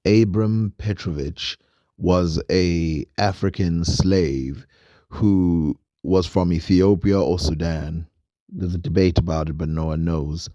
Abram Petrovich was a African slave who was from Ethiopia or Sudan. There's a debate about it, but no one knows.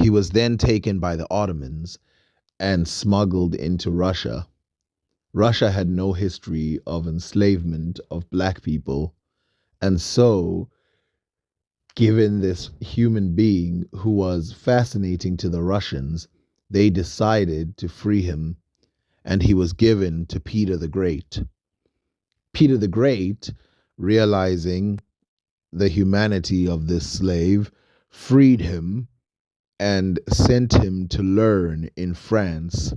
He was then taken by the Ottomans and smuggled into Russia. Russia had no history of enslavement of black people. And so, given this human being who was fascinating to the Russians, they decided to free him, and he was given to Peter the Great. Peter the Great, realizing the humanity of this slave, freed him and sent him to learn in France.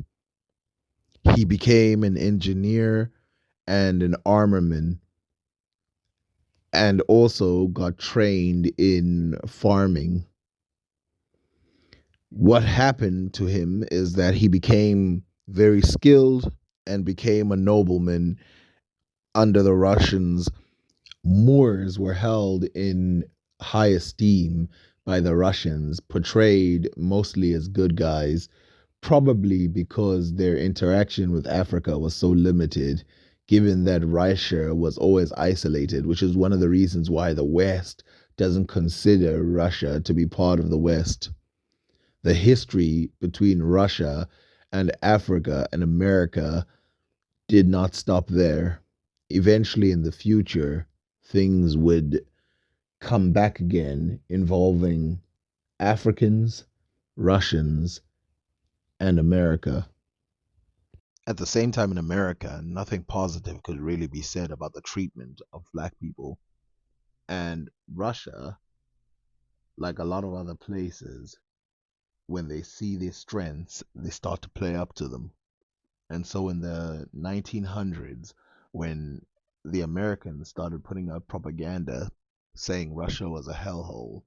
He became an engineer and an armorman, and also got trained in farming. What happened to him is that he became very skilled and became a nobleman under the Russians. Moors were held in high esteem by the Russians, portrayed mostly as good guys, probably because their interaction with Africa was so limited, given that Russia was always isolated, which is one of the reasons why the West doesn't consider Russia to be part of the West. The history between Russia and Africa and America did not stop there. Eventually, in the future, things would come back again involving Africans, Russians, and America. At the same time, in America, nothing positive could really be said about the treatment of black people. And Russia, like a lot of other places, when they see their strengths, they start to play up to them. And so in the 1900s, when the Americans started putting out propaganda saying Russia was a hellhole,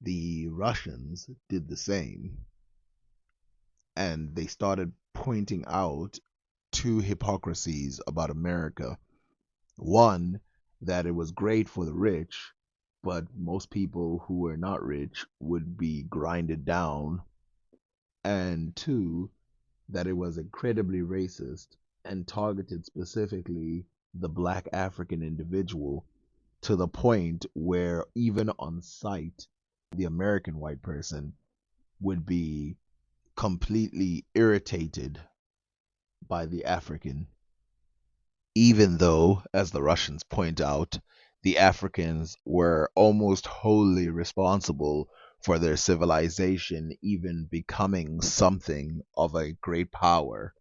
the Russians did the same. And they started pointing out two hypocrisies about America. One, that it was great for the rich, but most people who were not rich would be grinded down. And two, that it was incredibly racist and targeted specifically the black African individual, to the point where even on sight, the American white person would be completely irritated by the African, even though, as the Russians point out, the Africans were almost wholly responsible for their civilization even becoming something of a great power.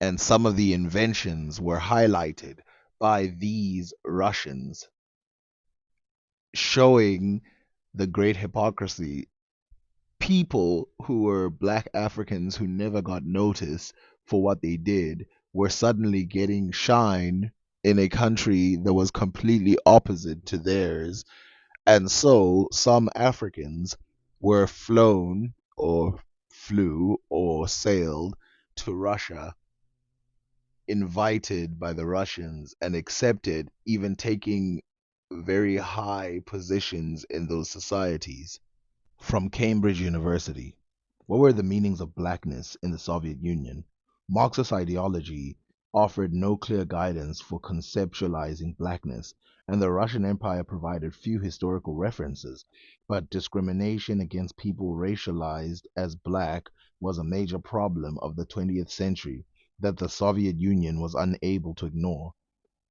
And some of the inventions were highlighted by these Russians, showing the great hypocrisy. People who were black Africans who never got noticed for what they did were suddenly getting shine in a country that was completely opposite to theirs. And so some Africans were flown or flew or sailed to Russia, invited by the Russians and accepted, even taking very high positions in those societies. From Cambridge University. What were the meanings of blackness in the Soviet Union? Marxist ideology offered no clear guidance for conceptualizing blackness, and the Russian Empire provided few historical references, but discrimination against people racialized as black was a major problem of the 20th century that the Soviet Union was unable to ignore.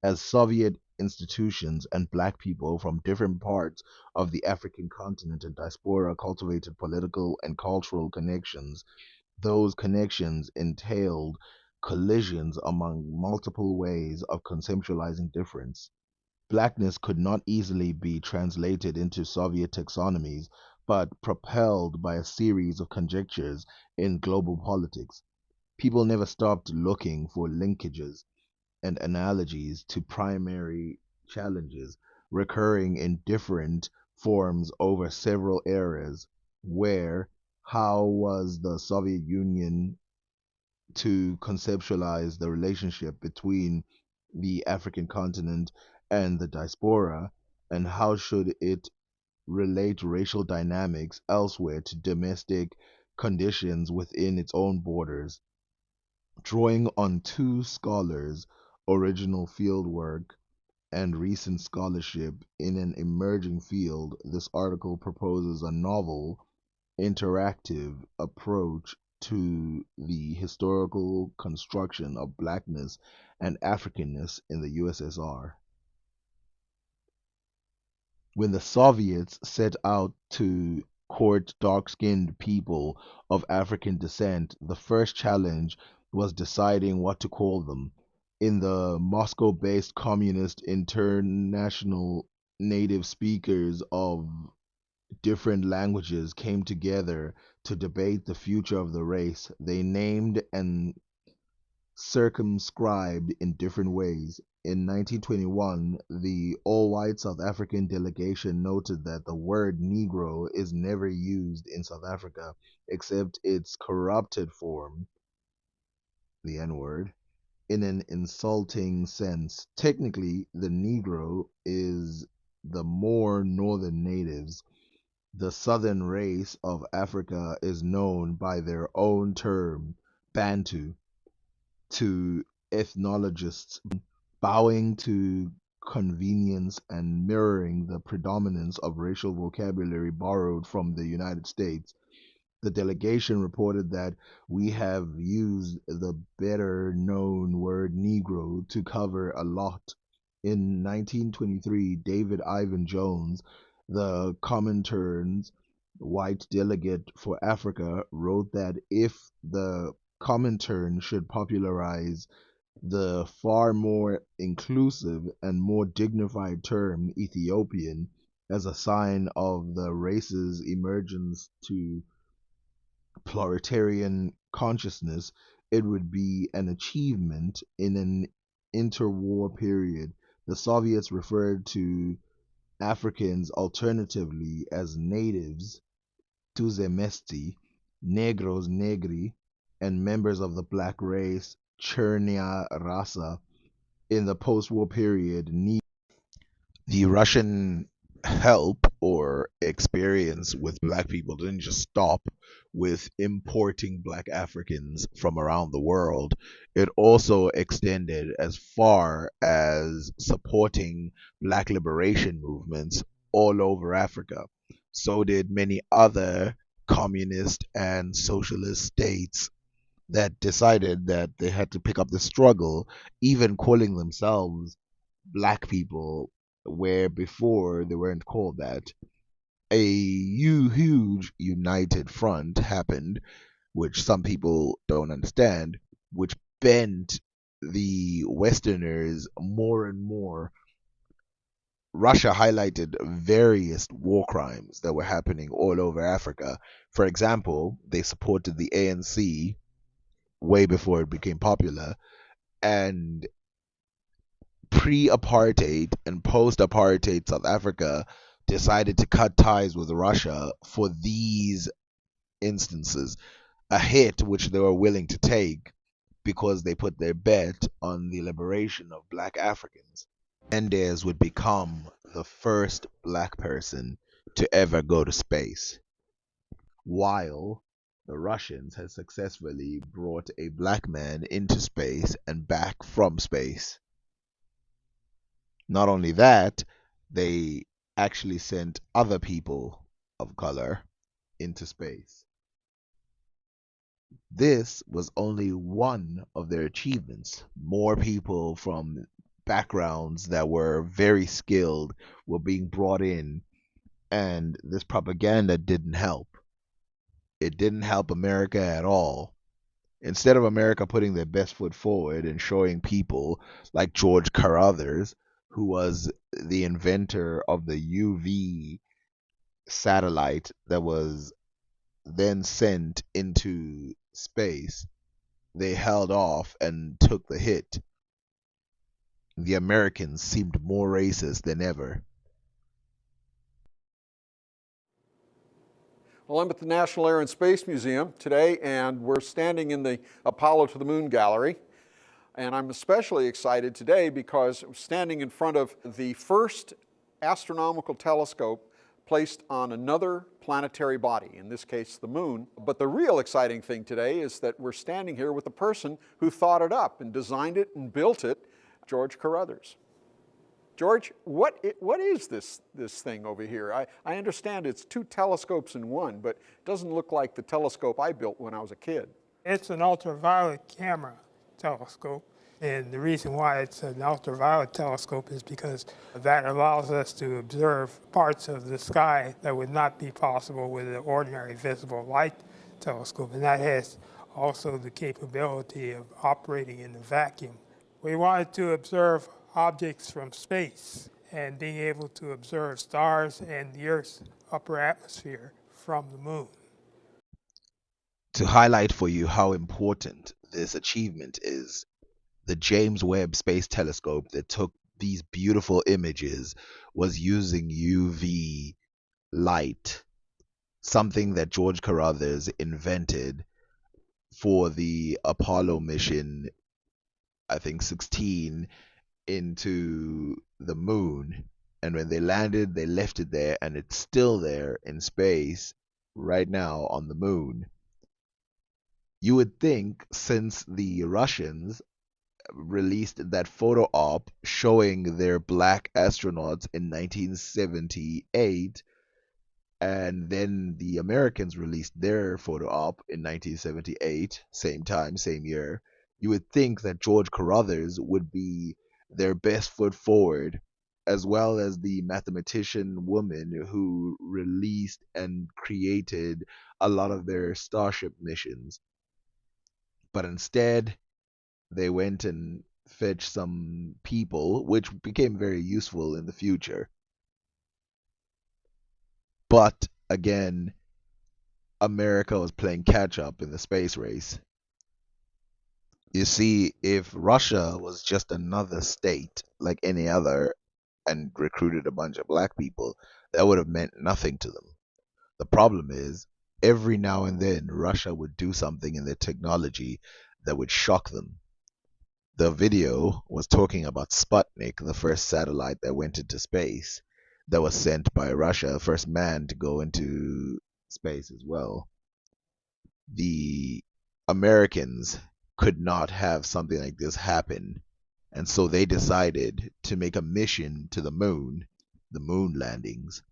As Soviet institutions and black people from different parts of the African continent and diaspora cultivated political and cultural connections, those connections entailed collisions among multiple ways of conceptualizing difference. Blackness could not easily be translated into Soviet taxonomies, but propelled by a series of conjectures in global politics. People never stopped looking for linkages and analogies to primary challenges recurring in different forms over several eras, where how was the Soviet Union to conceptualize the relationship between the African continent and the diaspora, and how should it relate racial dynamics elsewhere to domestic conditions within its own borders. Drawing on two scholars' original fieldwork and recent scholarship in an emerging field, this article proposes a novel, interactive approach to the historical construction of blackness and Africanness in the USSR. When the Soviets set out to court dark skinned people of African descent, the first challenge was deciding what to call them. In the Moscow based Communist International, native speakers of different languages came together to debate the future of the race. They named and circumscribed in different ways. In 1921, the all-white South African delegation noted that the word Negro is never used in South Africa except its corrupted form, the N-word, in an insulting sense. Technically, the Negro is the more northern natives. The southern race of Africa is known by their own term, Bantu, to ethnologists, bowing to convenience and mirroring the predominance of racial vocabulary borrowed from the United States. The delegation reported that we have used the better known word Negro to cover a lot. In 1923, David Ivan Jones, the Comintern's white delegate for Africa, wrote that if the Comintern should popularize the far more inclusive and more dignified term Ethiopian as a sign of the race's emergence to proletarian consciousness, it would be an achievement in an interwar period. The Soviets referred to Africans alternatively as natives, Tuzemesti, Negros Negri, and members of the black race, Chernia Rasa. In the post-war period, the Russian help or experience with black people didn't just stop with importing black Africans from around the world. It also extended as far as supporting black liberation movements all over Africa. So did many other communist and socialist states that decided that they had to pick up the struggle, even calling themselves black people, where before they weren't called that. A huge united front happened, which some people don't understand, which bent the Westerners more and more. Russia highlighted various war crimes that were happening all over Africa. For example, they supported the ANC way before it became popular, and pre-apartheid and post-apartheid South Africa decided to cut ties with Russia for these instances, a hit which they were willing to take because they put their bet on the liberation of black Africans. Mendes would become the first black person to ever go to space, while the Russians had successfully brought a black man into space and back from space. Not only that, they actually sent other people of color into space. This was only one of their achievements. More people from backgrounds that were very skilled were being brought in, and this propaganda didn't help. It didn't help America at all. Instead of America putting their best foot forward and showing people like George Carruthers, who was the inventor of the UV satellite that was then sent into space, they held off and took the hit. The Americans seemed more racist than ever. Well, I'm at the National Air and Space Museum today, and we're standing in the Apollo to the Moon Gallery. And I'm especially excited today because I'm standing in front of the first astronomical telescope placed on another planetary body, in this case the moon. But the real exciting thing today is that we're standing here with the person who thought it up and designed it and built it, George Carruthers. George, what is this thing over here? I understand it's two telescopes in one, but it doesn't look like the telescope I built when I was a kid. It's an ultraviolet camera telescope. And the reason why it's an ultraviolet telescope is because that allows us to observe parts of the sky that would not be possible with an ordinary visible light telescope. And that has also the capability of operating in a vacuum. We wanted to observe objects from space and being able to observe stars and the Earth's upper atmosphere from the moon. To highlight for you how important this achievement is, the James Webb Space Telescope that took these beautiful images was using UV light, something that George Carruthers invented for the Apollo mission, I think 16, into the moon. And when they landed, they left it there, and it's still there in space right now on the moon. You would think, since the Russians released that photo op showing their black astronauts in 1978, and then the Americans released their photo op in 1978, same time, same year, you would think that George Carruthers would be their best foot forward, as well as the mathematician woman who released and created a lot of their Starship missions. But instead, they went and fetched some people, which became very useful in the future. But again, America was playing catch up in the space race. You see, if Russia was just another state like any other and recruited a bunch of black people, that would have meant nothing to them. The problem is, every now and then, Russia would do something in their technology that would shock them. The video was talking about Sputnik, the first satellite that went into space, that was sent by Russia, first man to go into space as well. The Americans could not have something like this happen, and so they decided to make a mission to the moon landings.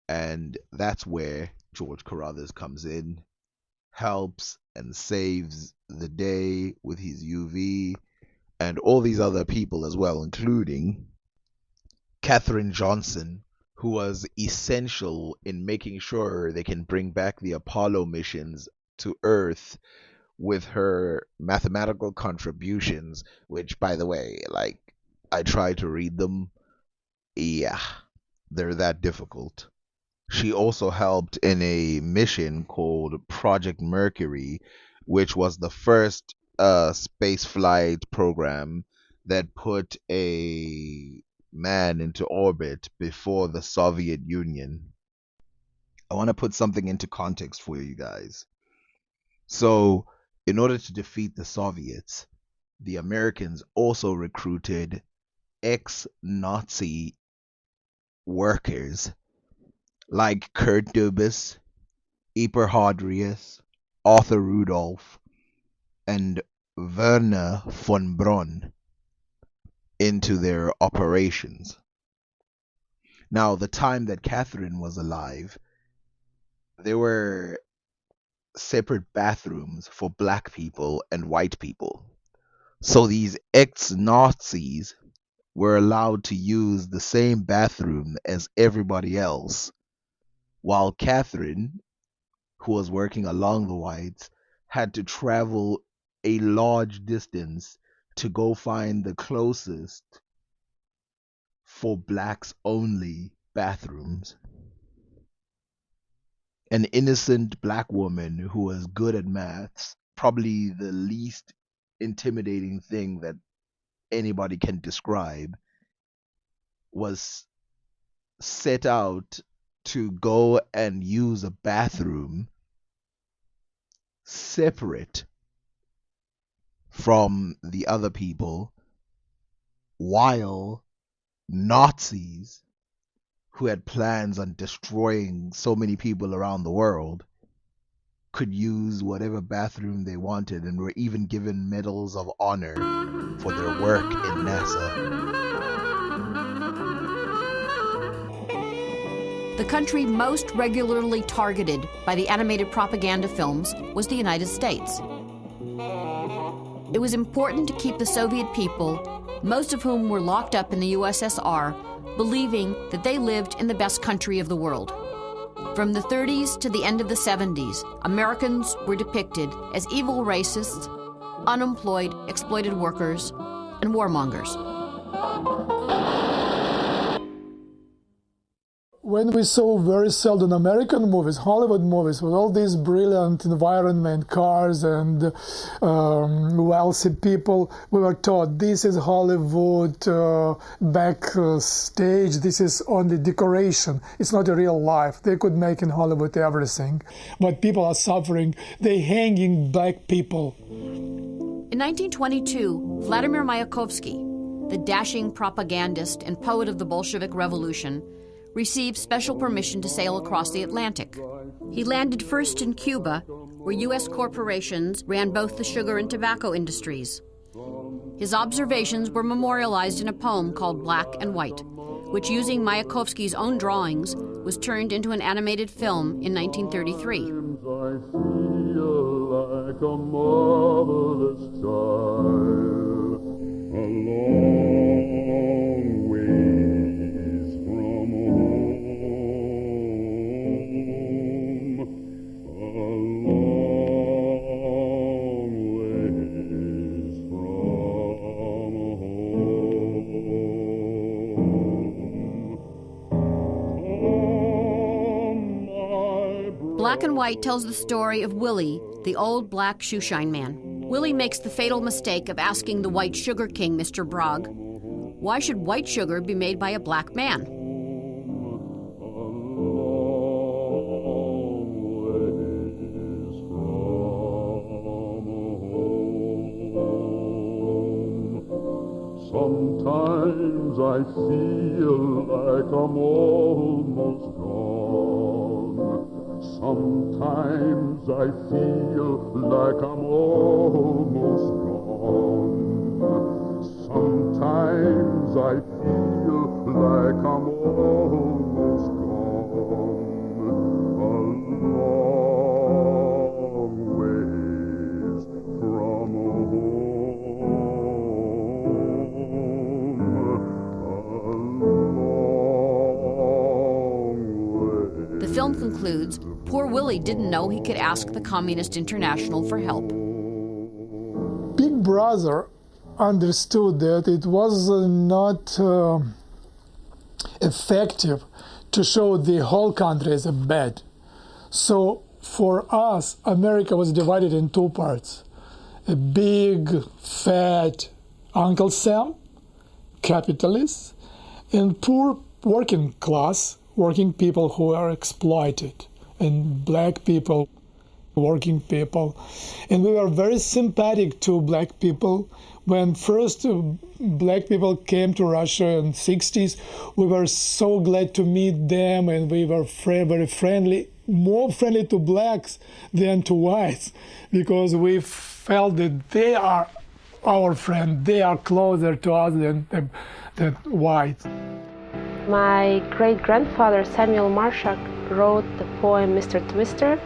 And that's where George Carruthers comes in, helps and saves the day with his UV, and all these other people as well, including Katherine Johnson, who was essential in making sure they can bring back the Apollo missions to Earth with her mathematical contributions, which, by the way, like, I tried to read them. Yeah, they're that difficult. She also helped in a mission called Project Mercury, which was the first space flight program that put a man into orbit before the Soviet Union. I want to put something into context for you guys. So, in order to defeat the Soviets, the Americans also recruited ex-Nazi workers like Kurt Dubas, Eberhard Reyes, Arthur Rudolph, and Werner von Braun into their operations. Now, the time that Catherine was alive, there were separate bathrooms for black people and white people. So these ex-Nazis were allowed to use the same bathroom as everybody else, while Catherine, who was working along the whites, had to travel a large distance to go find the closest for blacks only bathrooms. An innocent black woman who was good at maths, probably the least intimidating thing that anybody can describe, was set out to go and use a bathroom separate from the other people, while Nazis who had plans on destroying so many people around the world could use whatever bathroom they wanted and were even given medals of honor for their work in NASA. The country most regularly targeted by the animated propaganda films was the United States. It was important to keep the Soviet people, most of whom were locked up in the USSR, believing that they lived in the best country of the world. From the 30s to the end of the 70s, Americans were depicted as evil racists, unemployed, exploited workers, and warmongers. When we saw very seldom American movies, Hollywood movies, with all these brilliant environment, cars and wealthy people, we were taught this is Hollywood backstage, this is only decoration. It's not a real life. They could make in Hollywood everything. But people are suffering. They're hanging black people. In 1922, Vladimir Mayakovsky, the dashing propagandist and poet of the Bolshevik Revolution, received special permission to sail across the Atlantic. He landed first in Cuba, where U.S. corporations ran both the sugar and tobacco industries. His observations were memorialized in a poem called Black and White, which, using Mayakovsky's own drawings, was turned into an animated film in 1933. I feel like a marvelous child, a long ways from home, a long ways from home. Black and White tells the story of Willie, the old black shoeshine man. Willie makes the fatal mistake of asking the white sugar king, Mr. Brogg, why should white sugar be made by a black man? Sometimes I feel like I'm almost gone. Sometimes I feel like I'm almost gone. Sometimes I feel like I'm almost gone. A long ways from home. The film concludes, poor Willie didn't know he could ask the Communist International for help. Big Brother understood that it was not effective to show the whole country as a bad. So for us, America was divided in two parts. A big, fat Uncle Sam, capitalists, and poor working class, working people who are exploited, and black people, working people. And we were very sympathetic to black people. When first black people came to Russia in the 60s, we were so glad to meet them, and we were very friendly, more friendly to blacks than to whites, because we felt that they are our friend, they are closer to us than whites. My great-grandfather Samuel Marshak wrote the poem Mr. Twister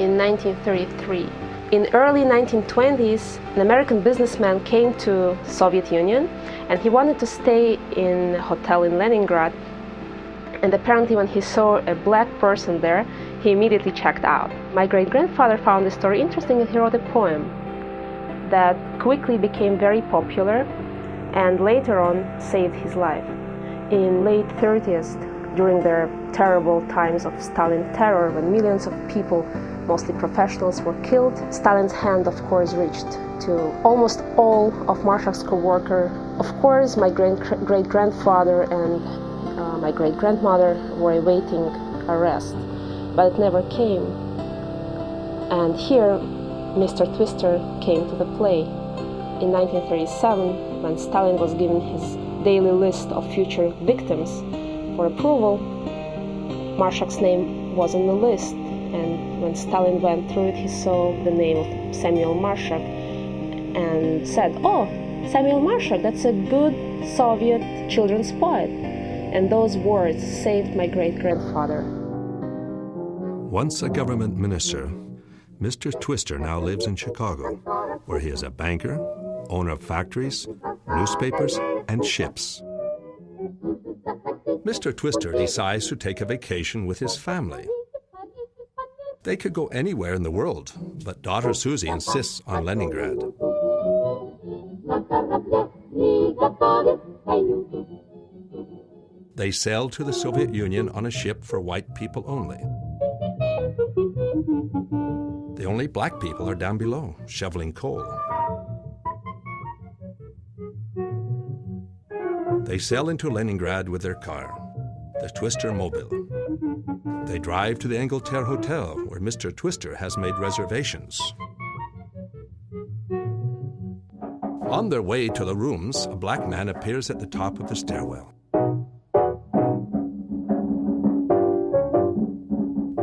in 1933. In early 1920s, an American businessman came to Soviet Union, and he wanted to stay in a hotel in Leningrad. And apparently when he saw a black person there, he immediately checked out. My great-grandfather found the story interesting, and he wrote a poem that quickly became very popular and later on saved his life. In late 30s, during the terrible times of Stalin terror, when millions of people, mostly professionals, were killed, Stalin's hand, of course, reached to almost all of Marshak's co-workers. Of course, my great-grandfather and my great-grandmother were awaiting arrest, but it never came. And here, Mr. Twister came to the play. In 1937, when Stalin was given his daily list of future victims, for approval, Marshak's name was on the list, and when Stalin went through it, he saw the name of Samuel Marshak and said, "Oh, Samuel Marshak, that's a good Soviet children's poet." And those words saved my great-grandfather. Once a government minister, Mr. Twister now lives in Chicago, where he is a banker, owner of factories, newspapers, and ships. Mr. Twister decides to take a vacation with his family. They could go anywhere in the world, but daughter Susie insists on Leningrad. They sail to the Soviet Union on a ship for white people only. The only black people are down below, shoveling coal. They sail into Leningrad with their car, the Twister Mobile. They drive to the Angleterre Hotel, where Mr. Twister has made reservations. On their way to the rooms, a black man appears at the top of the stairwell.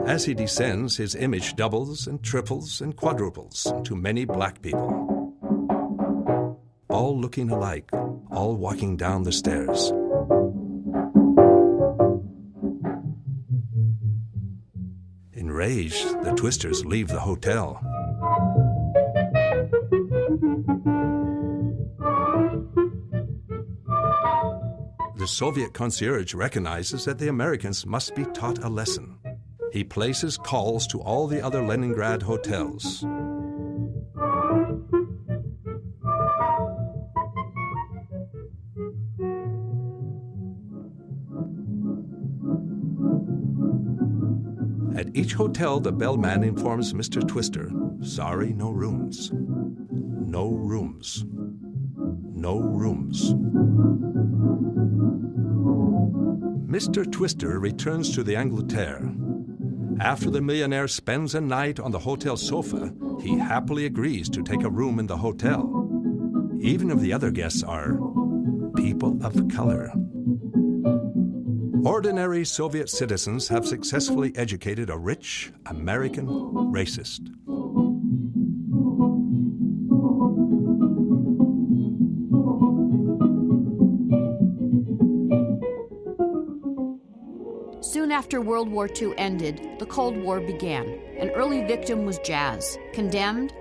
As he descends, his image doubles and triples and quadruples to many black people, all looking alike, all walking down the stairs. Enraged, the Twisters leave the hotel. The Soviet concierge recognizes that the Americans must be taught a lesson. He places calls to all the other Leningrad hotels. At each hotel, the bellman informs Mr. Twister, "Sorry, no rooms. No rooms. No rooms." Mr. Twister returns to the Angleterre. After the millionaire spends a night on the hotel sofa, he happily agrees to take a room in the hotel, even if the other guests are people of color. Ordinary Soviet citizens have successfully educated a rich American racist. Soon after World War II ended, the Cold War began. An early victim was jazz. Condemned,